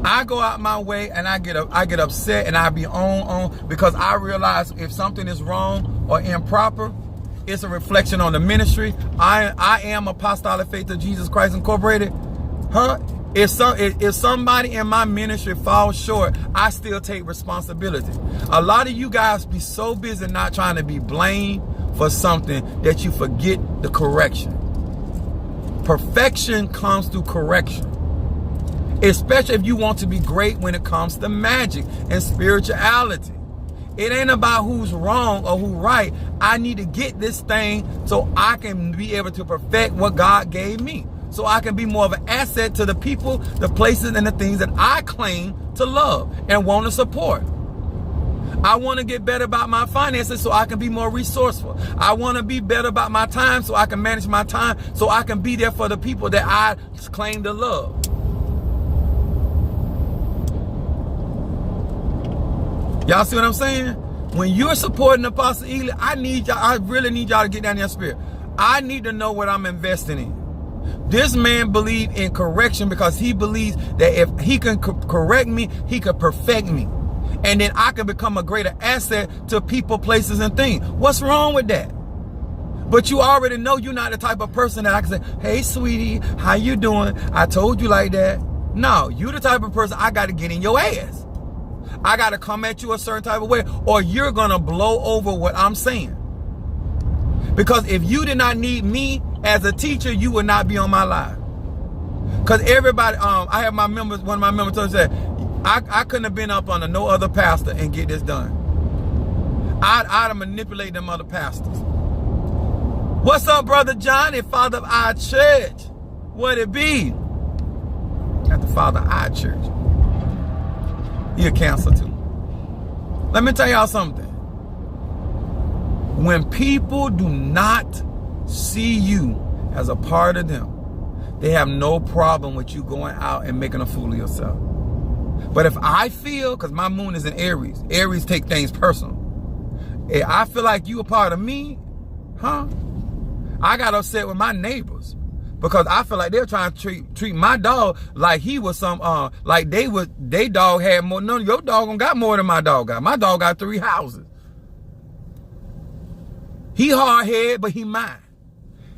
I go out my way and I get upset and I be on because I realize if something is wrong or improper, it's a reflection on the ministry. I am Apostolic Faith of Jesus Christ Incorporated. If somebody in my ministry falls short, I still take responsibility. A lot of you guys be so busy not trying to be blamed for something that you forget the correction. Perfection comes through correction. Especially if you want to be great when it comes to magic and spirituality. It ain't about who's wrong or who's right. I need to get this thing so I can be able to perfect what God gave me. So I can be more of an asset to the people, the places, and the things that I claim to love and want to support. I want to get better about my finances so I can be more resourceful. I want to be better about my time so I can manage my time, so I can be there for the people that I claim to love. Y'all see what I'm saying? When you're supporting Apostle Ely, I really need y'all to get down in your spirit. I need to know what I'm investing in. This man believes in correction because he believes that if he can correct me, he could perfect me. And then I can become a greater asset to people, places, and things. What's wrong with that? But you already know you're not the type of person that I can say, hey, sweetie, how you doing? I told you like that. No, you're the type of person I got to get in your ass. I got to come at you a certain type of way, or you're going to blow over what I'm saying. Because if you did not need me as a teacher, you would not be on my live. Because everybody, I have my members, one of my members told me, said, I couldn't have been up under no other pastor and get this done. I'd have manipulated them other pastors. What's up, Brother Johnny, father of our church? What it be? Got the father of our church. He a cancer too. Let me tell y'all something. When people do not see you as a part of them, they have no problem with you going out and making a fool of yourself. But if I feel, because my moon is in Aries, Aries take things personal. If I feel like you a part of me, I got upset with my neighbors because I feel like they're trying to treat my dog like he was some, like they dog had more. No, your dog got more than my dog got. My dog got 3 houses. He hard-headed, but he mine.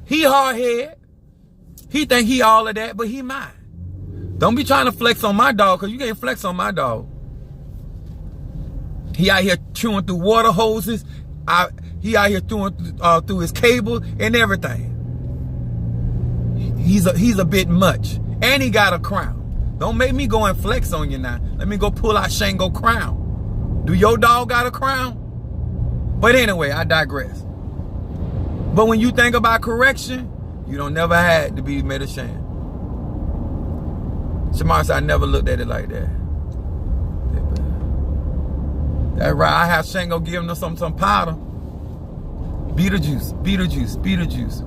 He hard-headed. He think he all of that, but he mine. Don't be trying to flex on my dog, because you can't flex on my dog. He out here chewing through water hoses. He out here through his cable and everything. He's a bit much. And he got a crown. Don't make me go and flex on you now. Let me go pull out Shango crown. Do your dog got a crown? But anyway, I digress. But when you think about correction, you don't never had to be made ashamed. Shamar said, I never looked at it like that. That's right. I have Shango give him some powder. Beetlejuice, Beetlejuice, Beetlejuice.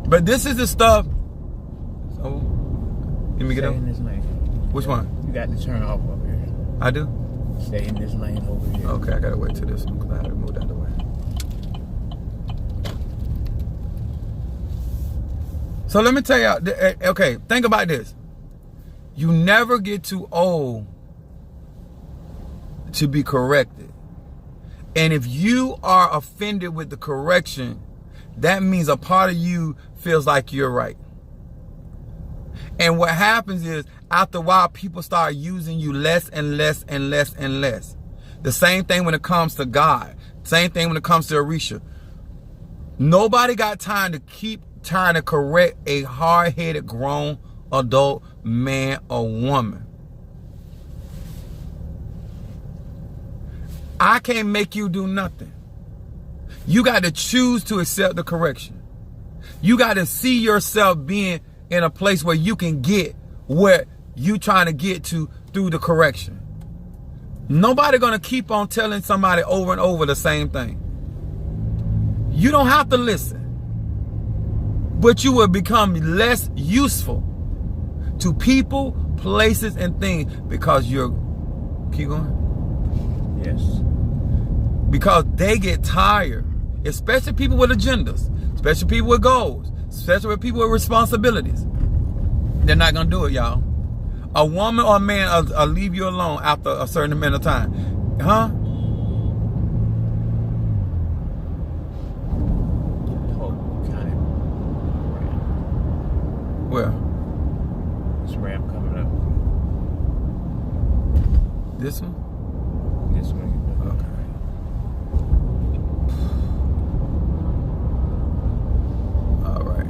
But this is the stuff. So, let me get up. Stay in this lane. Which one? You got to turn off over here. I do? Stay in this lane over here. Okay, I gotta wait till this one because I had to move that way. So let me tell y'all, okay, think about this. You never get too old to be corrected. And if you are offended with the correction, that means a part of you feels like you're right. And what happens is, after a while, people start using you less and less and less and less. The same thing when it comes to God. Same thing when it comes to Arisha. Nobody got time to keep trying to correct a hard-headed grown adult man or woman. I can't make you do nothing. You got to choose to accept the correction. You got to see yourself being in a place where you can get where you trying to get to through the correction. Nobody gonna keep on telling somebody over and over the same thing. You don't have to listen, but you will become less useful to people, places, and things because you're, keep going? Yes. Because they get tired, especially people with agendas, especially people with goals, especially with people with responsibilities. They're not gonna do it, y'all. A woman or a man will leave you alone after a certain amount of time. Huh? Where? This ramp coming up. This one? This one. Okay. All right.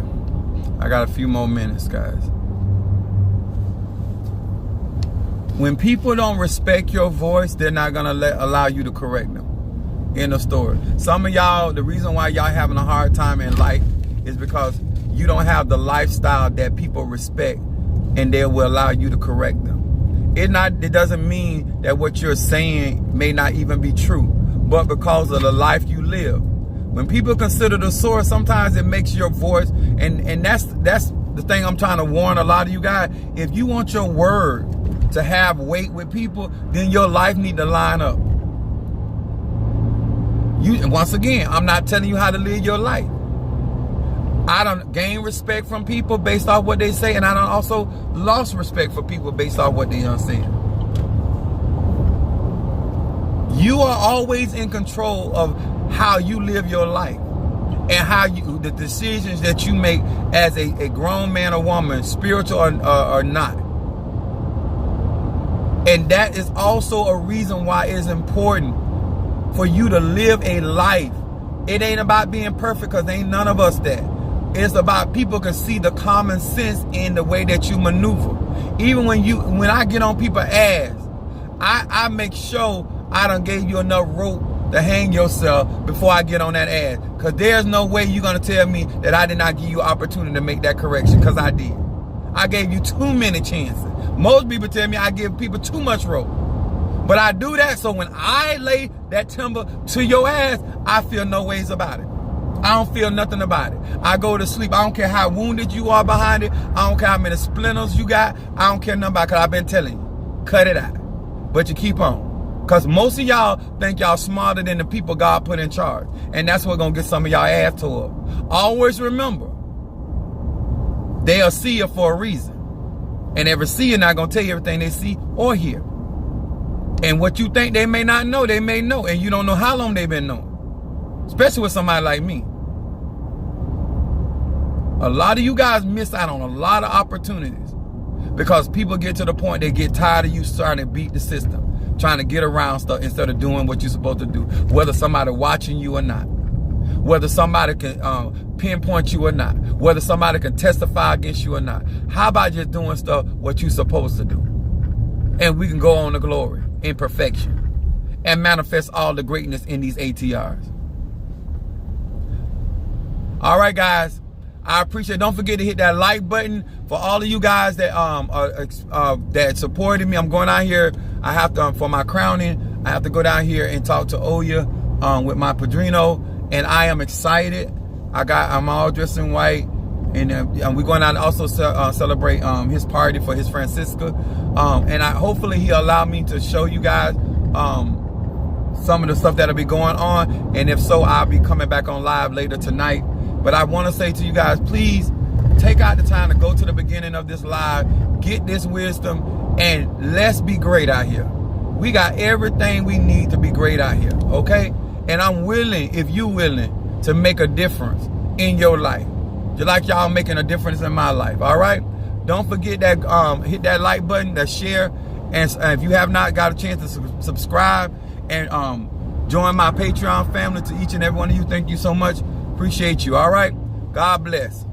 I got a few more minutes, guys. When people don't respect your voice, they're not gonna allow you to correct them. End of story. Some of y'all, the reason why y'all having a hard time in life is because you don't have the lifestyle that people respect, and they will allow you to correct them. It doesn't mean that what you're saying may not even be true, but because of the life you live. When people consider the source, sometimes it makes your voice, and that's the thing I'm trying to warn a lot of you guys. If you want your word to have weight with people, then your life need to line up. Once again, I'm not telling you how to live your life. I don't gain respect from people based off what they say, and I don't also lost respect for people based off what they are saying. You are always in control of how you live your life and how the decisions that you make as a grown man or woman, spiritual or not. And that is also a reason why it's important for you to live a life. It ain't about being perfect, because ain't none of us that. It's about people can see the common sense in the way that you maneuver. Even when I get on people's ass, I make sure I done gave you enough rope to hang yourself before I get on that ass. Because there's no way you're going to tell me that I did not give you opportunity to make that correction, because I did. I gave you too many chances. Most people tell me I give people too much rope. But I do that so when I lay that timber to your ass, I feel no ways about it. I don't feel nothing about it. I go to sleep. I don't care how wounded you are behind it. I don't care how many splinters you got. I don't care nothing about it, because I've been telling you. Cut it out. But you keep on. Because most of y'all think y'all smarter than the people God put in charge. And that's what's going to get some of y'all ass tore up. Always remember, they'll see you for a reason. And every seer not going to tell you everything they see or hear. And what you think they may not know, they may know. And you don't know how long they've been knowing. Especially with somebody like me. A lot of you guys miss out on a lot of opportunities. Because people get to the point they get tired of you starting to beat the system. Trying to get around stuff instead of doing what you're supposed to do. Whether somebody watching you or not. Whether somebody can pinpoint you or not. Whether somebody can testify against you or not. How about just doing stuff what you're supposed to do? And we can go on to glory in perfection. And manifest all the greatness in these ATRs. All right, guys. I appreciate it. Don't forget to hit that like button for all of you guys that that supported me. I'm going out here. I have to for my crowning. I have to go down here and talk to Oya with my padrino, and I am excited. I'm all dressed in white, and we're going out and also celebrate his party for his Francisca. And hopefully he allow me to show you guys some of the stuff that'll be going on, and if so, I'll be coming back on live later tonight. But I want to say to you guys, please take out the time to go to the beginning of this live, get this wisdom, and let's be great out here. We got everything we need to be great out here, okay? And I'm willing, if you're willing, to make a difference in your life. Just like y'all making a difference in my life, all right? Don't forget that, hit that like button, that share, and if you have not got a chance to subscribe and join my Patreon family, to each and every one of you, thank you so much. Appreciate you. All right. God bless.